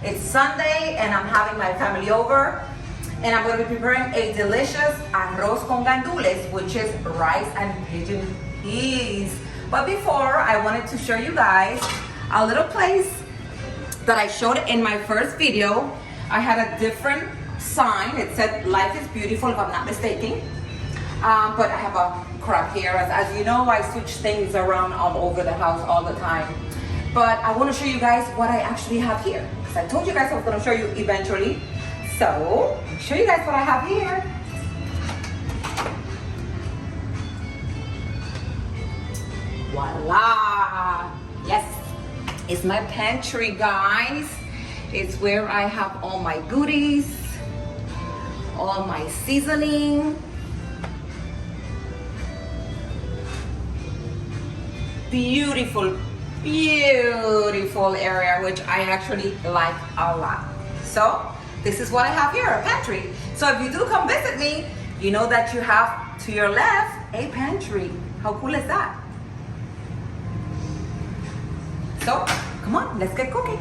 It's Sunday and I'm having my family over and I'm going to be preparing a delicious arroz con gandules, which is rice and pigeon peas. But before, I wanted to show you guys a little place that I showed in my first video. I had a different sign. It said life is beautiful, if I'm not mistaken. But I have a crop here. As you know, I switch things around all over the house all the time. But I want to show you guys what I actually have here, because I told you guys I was going to show you eventually. So I'll show you guys what I have here. Voila! Yes, it's my pantry, guys. It's where I have all my goodies, all my seasoning. Beautiful area, which I actually like a lot. So this is what I have here, a pantry. So if you do come visit me, you know that you have to your left a pantry. How cool is that? So come on, let's get cooking.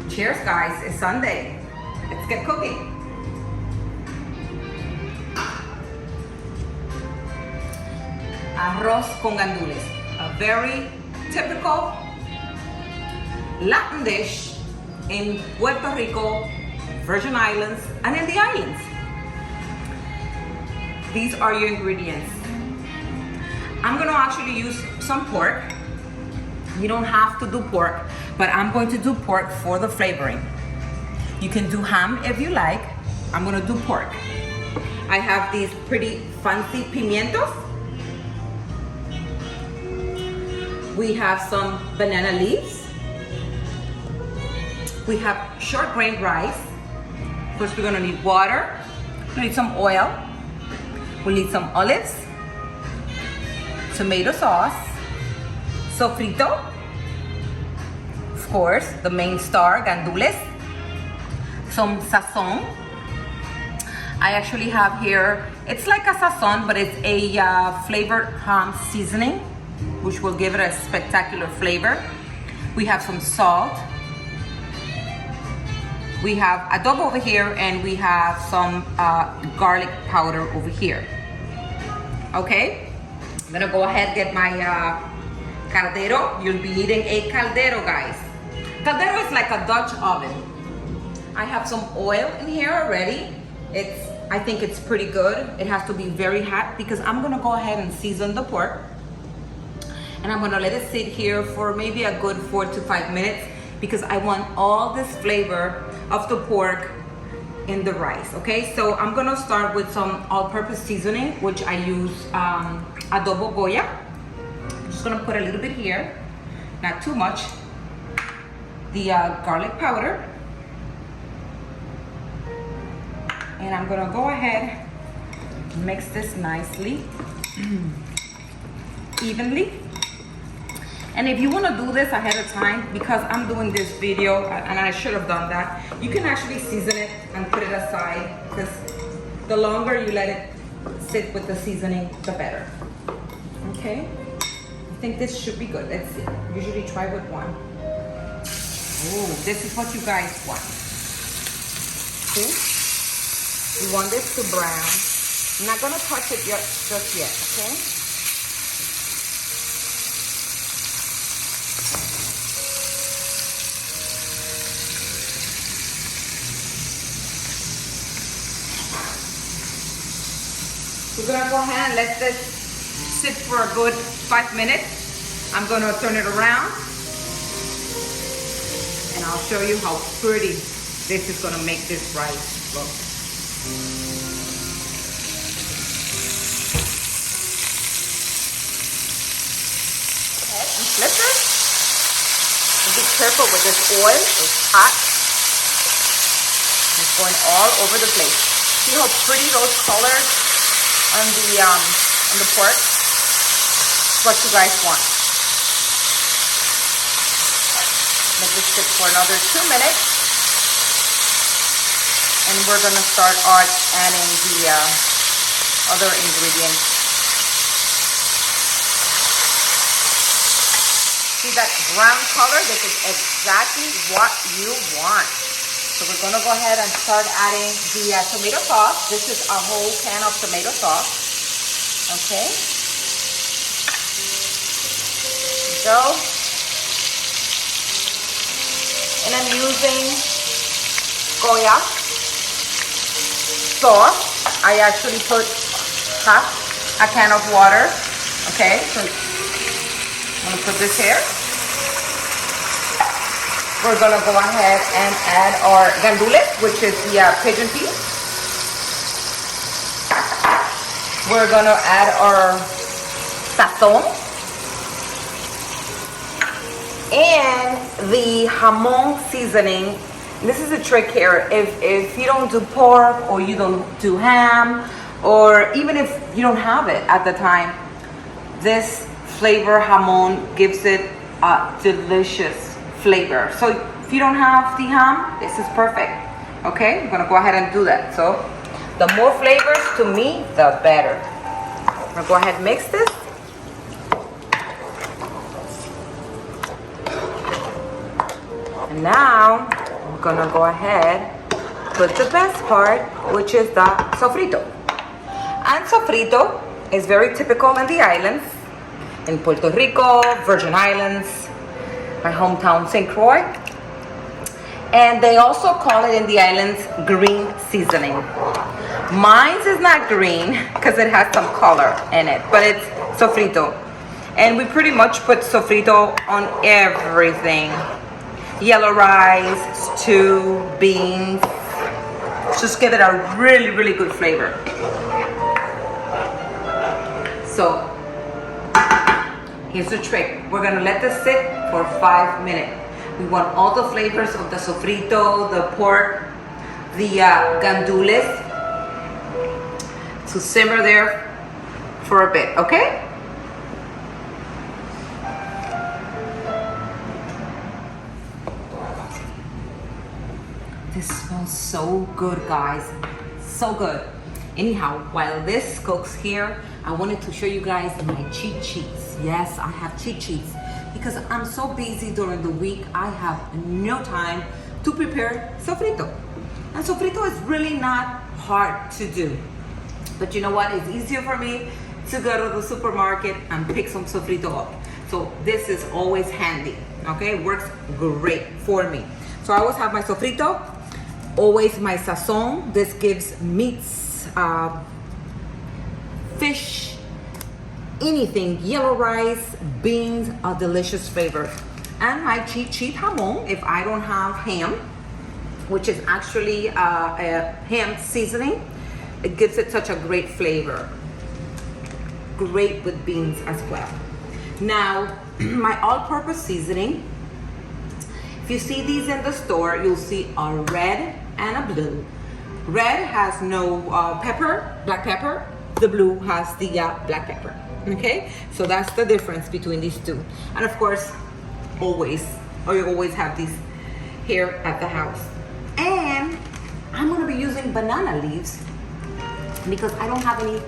Cheers, guys. It's Sunday. Let's get cooking. Arroz con gandules, a very typical Latin dish in Puerto Rico, Virgin Islands, and in the islands. These are your ingredients. I'm going to actually use some pork. You don't have to do pork, but I'm going to do pork for the flavoring. You can do ham if you like. I'm going to do pork. I have these pretty fancy pimientos. We have some banana leaves. We have short grain rice. First, we're gonna need water. We need some oil. We need some olives, tomato sauce, Sofrito, of course, the main star, Gandules, some sazon. I actually have here, it's like a sazon, but it's a flavored ham seasoning, which will give it a spectacular flavor. We have some salt. We have adobo over here, and we have some garlic powder over here. Okay, I'm gonna go ahead and get my caldero. You'll be needing a caldero, guys. Caldero is like a Dutch oven. I have some oil in here already. I think it's pretty good. It has to be very hot because I'm gonna go ahead and season the pork. And I'm gonna let it sit here for maybe a good 4 to 5 minutes because I want all this flavor of the pork in the rice, okay? So I'm gonna start with some all-purpose seasoning, which I use adobo Goya. I'm just gonna put a little bit here, not too much. The garlic powder. And I'm gonna go ahead, mix this nicely, evenly. And if you want to do this ahead of time, because I'm doing this video and I should have done that, you can actually season it and put it aside, because the longer you let it sit with the seasoning, the better. Okay, I think this should be good. Let's see. Usually try with one. Oh, this is what you guys want. See? You want this to brown. I'm not gonna touch it just yet, okay? We're gonna go ahead and let this sit for a good 5 minutes. I'm gonna turn it around and I'll show you how pretty this is gonna make this rice look. Okay, and flip it. And be careful with this oil, it's hot. It's going all over the place. See how pretty those colors on the pork? It's what you guys want. Let this sit for another 2 minutes. And we're gonna start adding the other ingredients. See that brown color? This is exactly what you want. So we're gonna go ahead and start adding the tomato sauce. This is a whole can of tomato sauce. Okay. Go. And I'm using Goya sauce. I actually put half a can of water. Okay, so I'm gonna put this here. We're gonna go ahead and add our gandules, which is the pigeon peas. We're gonna add our sazón and the jamon seasoning. This is a trick here. If you don't do pork or you don't do ham, or even if you don't have it at the time, this flavor jamon gives it a delicious flavor. So if you don't have the ham, this is perfect. Okay, I'm gonna go ahead and do that. So the more flavors to me, the better. I'm gonna go ahead and mix this. And now I'm gonna go ahead put the best part, which is the sofrito. And sofrito is very typical in the islands, in Puerto Rico, Virgin Islands, my hometown, St. Croix. And they also call it in the islands green seasoning. Mine is not green because it has some color in it, but it's sofrito. And we pretty much put sofrito on everything. Yellow rice, stew, beans. Just give it a really, really good flavor. So here's the trick. We're gonna let this sit for 5 minutes. We want all the flavors of the sofrito, the pork, the gandules to simmer there for a bit, okay? This smells so good, guys. So good. Anyhow, while this cooks here, I wanted to show you guys my cheat sheets. Yes, I have cheat sheets because I'm so busy during the week. I have no time to prepare sofrito. And sofrito is really not hard to do. But you know what? It's easier for me to go to the supermarket and pick some sofrito up. So this is always handy, okay? It works great for me. So I always have my sofrito, always my sazón. This gives meats, fish, anything, yellow rice, beans, a delicious flavor. And my cheat sheet jamon, if I don't have ham, which is actually a ham seasoning, it gives it such a great flavor. Great with beans as well. Now, my all-purpose seasoning, if you see these in the store, you'll see a red and a blue. Red has no pepper, black pepper. The blue has the black pepper. Okay, so that's the difference between these two. And of course, you always have these here at the house. And I'm gonna be using banana leaves because I don't have any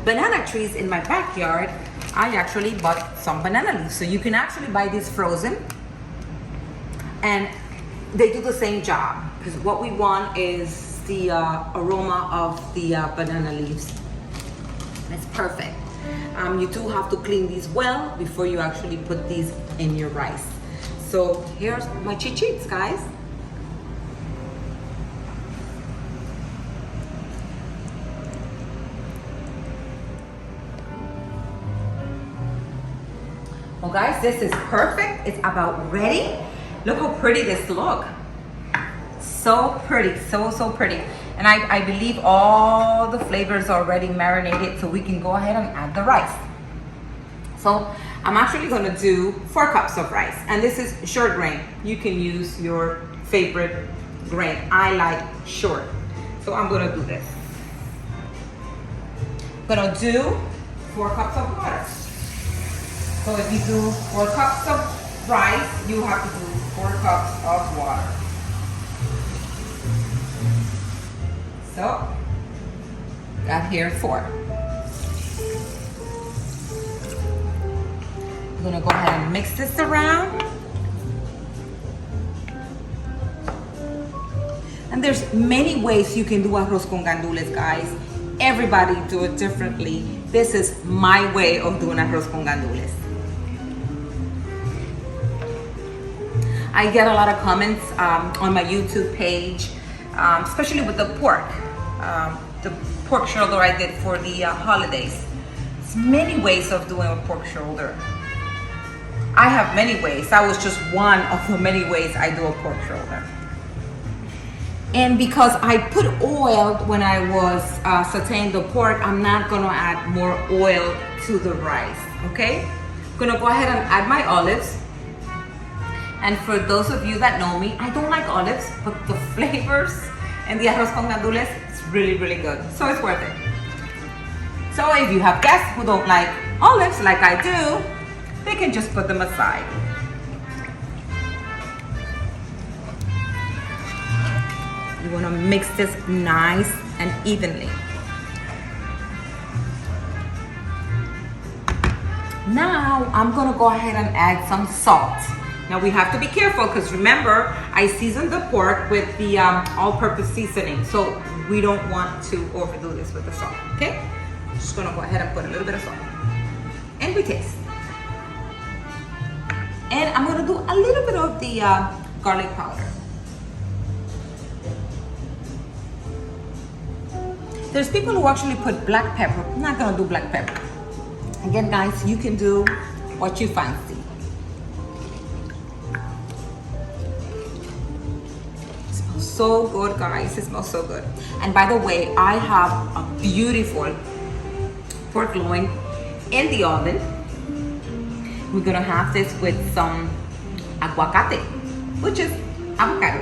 banana trees in my backyard. I actually bought some banana leaves. So you can actually buy these frozen and they do the same job because what we want is the aroma of the banana leaves. It's perfect. You do have to clean these well before you actually put these in your rice. So here's my cheat sheets, guys. Well, guys, this is perfect. It's about ready. Look how pretty this looks. So pretty, so pretty. And I believe all the flavors are already marinated, so we can go ahead and add the rice. So I'm actually gonna do 4 cups of rice, and this is short grain. You can use your favorite grain. I like short, so I'm gonna do this. I'm gonna do 4 cups of water. So if you do 4 cups of rice, you have to do 4 cups of water. So, got here 4. I'm gonna go ahead and mix this around. And there's many ways you can do arroz con gandules, guys. Everybody do it differently. This is my way of doing arroz con gandules. I get a lot of comments on my YouTube page, especially with the pork shoulder I did for the holidays. There's many ways of doing a pork shoulder. I have many ways. That was just one of the many ways I do a pork shoulder. And because I put oil when I was sauteing the pork, I'm not gonna add more oil to the rice, okay? I'm gonna go ahead and add my olives. And for those of you that know me, I don't like olives, but the flavors and the arroz con gandules, it's really, really good. So it's worth it. So if you have guests who don't like olives like I do, they can just put them aside. You wanna mix this nice and evenly. Now I'm gonna go ahead and add some salt. Now we have to be careful because remember, I seasoned the pork with the all-purpose seasoning. So we don't want to overdo this with the salt, okay? Just gonna go ahead and put a little bit of salt. And we taste. And I'm gonna do a little bit of the garlic powder. There's people who actually put black pepper. I'm not gonna do black pepper. Again, guys, you can do what you fancy. So good, guys. It smells so good. And by the way, I have a beautiful pork loin in the oven. We're gonna have this with some aguacate, which is avocado.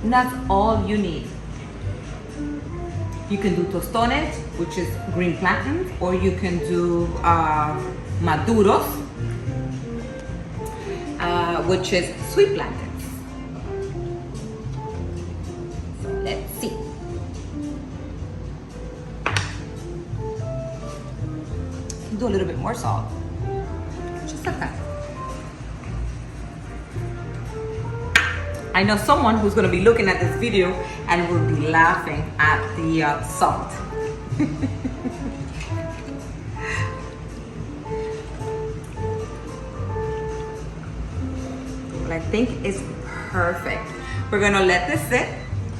And that's all you need. You can do tostones, which is green plantains, or you can do maduros, which is sweet plantains. Let's see. Do a little bit more salt. Just like that. I know someone who's going to be looking at this video and will be laughing at the salt. Well, I think it's perfect. We're going to let this sit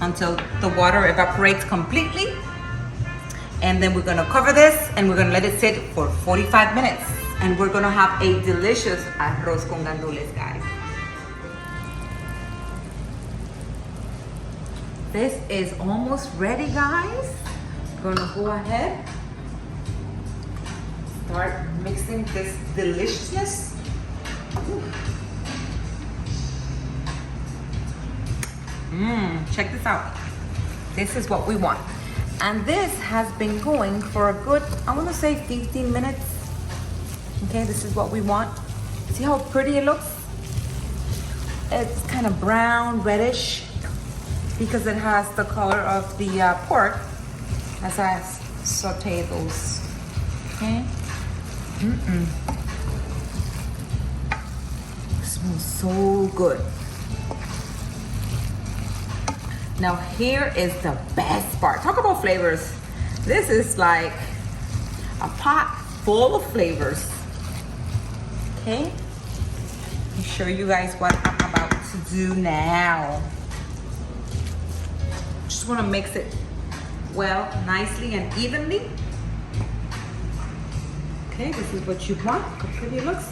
until the water evaporates completely. And then we're gonna cover this and we're gonna let it sit for 45 minutes. And we're gonna have a delicious arroz con gandules, guys. This is almost ready, guys. Gonna go ahead, start mixing this deliciousness. Check this out. This is what we want. And this has been going for a good, I want to say 15 minutes. Okay, this is what we want. See how pretty it looks? It's kind of brown, reddish, because it has the color of the pork as I saute those. Okay? It smells so good. Now here is the best part. Talk about flavors. This is like a pot full of flavors. Okay? Let me show you guys what I'm about to do now. Just want to mix it well, nicely and evenly. Okay, this is what you want. Look how pretty it looks.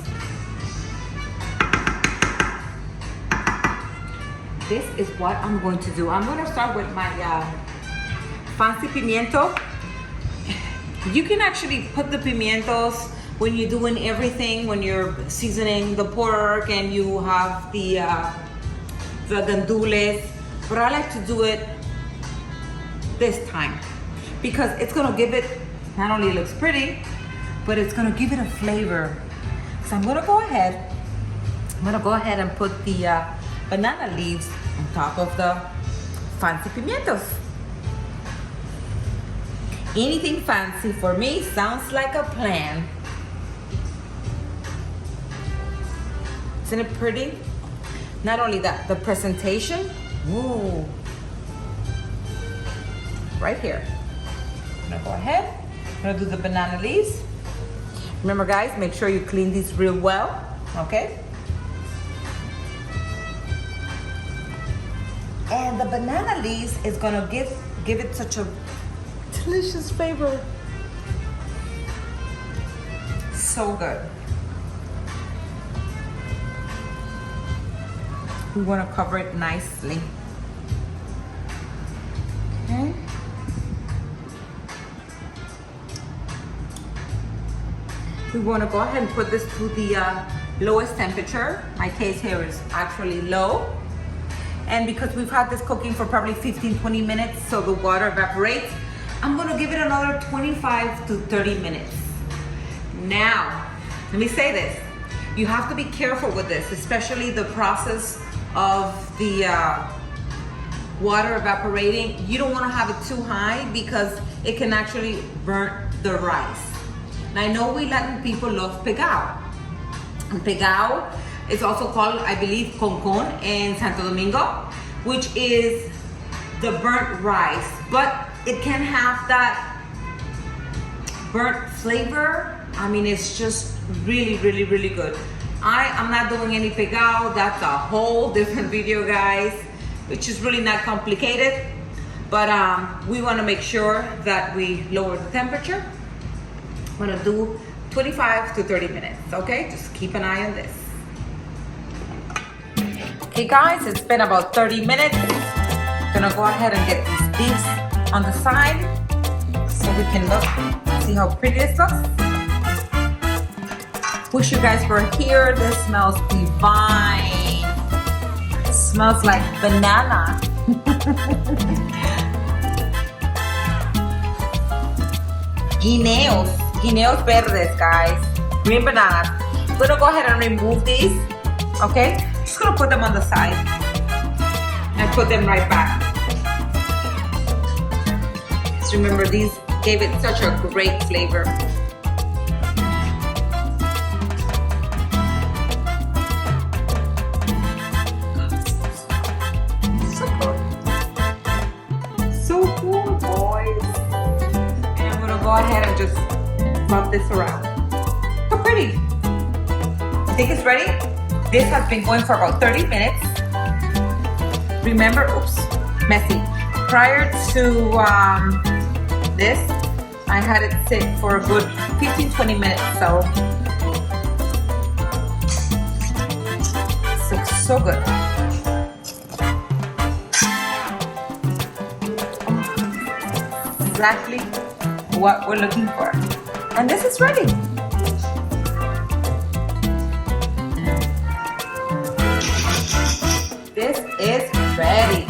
This is what I'm going to do. I'm going to start with my fancy pimiento. You can actually put the pimientos when you're doing everything, when you're seasoning the pork and you have the gandules. But I like to do it this time because it's going to give it, not only it looks pretty, but it's going to give it a flavor. So I'm going to go ahead and put the banana leaves on top of the fancy pimientos. Anything fancy for me sounds like a plan. Isn't it pretty? Not only that, the presentation. Ooh. Right here. I'm gonna go ahead. I'm gonna do the banana leaves. Remember guys, make sure you clean these real well, okay? And the banana leaves is gonna give it such a delicious flavor. So good. We wanna cover it nicely. Okay. We want to go ahead and put this to the lowest temperature. My case here is actually low. And because we've had this cooking for probably 15-20 minutes, so the water evaporates, I'm going to give it another 25 to 30 minutes. Now, let me say this. You have to be careful with this, especially the process of the water evaporating. You don't want to have it too high because it can actually burn the rice. And I know we Latin people love pegao. And pegao is also called, I believe, concon in Santo Domingo, which is the burnt rice, but it can have that burnt flavor. I mean, it's just really, really, really good. I'm not doing any pegao. That's a whole different video, guys, which is really not complicated. But we want to make sure that we lower the temperature. I'm gonna do 25 to 30 minutes, okay? Just keep an eye on this. Okay guys, it's been about 30 minutes. Gonna go ahead and get these beefs on the side so we can look, see how pretty this looks. Wish you guys were here. This smells divine. It smells like banana. Guineos verdes, guys. Green bananas. I'm gonna go ahead and remove these, okay? Just gonna put them on the side and put them right back. Just remember, these gave it such a great flavor. So cool, boys. And I'm gonna go ahead and just rub this around. So pretty. I think it's ready. This has been going for about 30 minutes. Remember, oops, messy. Prior to this, I had it sit for a good 15-20 minutes, so it looks so good. Exactly what we're looking for. And this is ready. This is ready.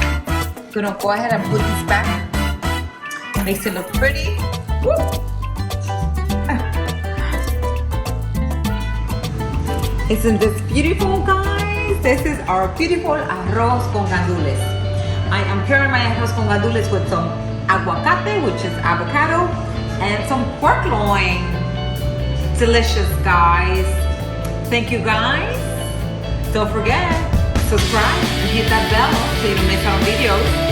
Gonna go ahead and put this back. Makes it look pretty. Woo. Isn't this beautiful, guys? This is our beautiful arroz con gandules. I am pairing my arroz con gandules with some aguacate, which is avocado, and some pork loin. Delicious, guys. Thank you, guys. Don't forget, subscribe and hit that bell so you don't miss our videos.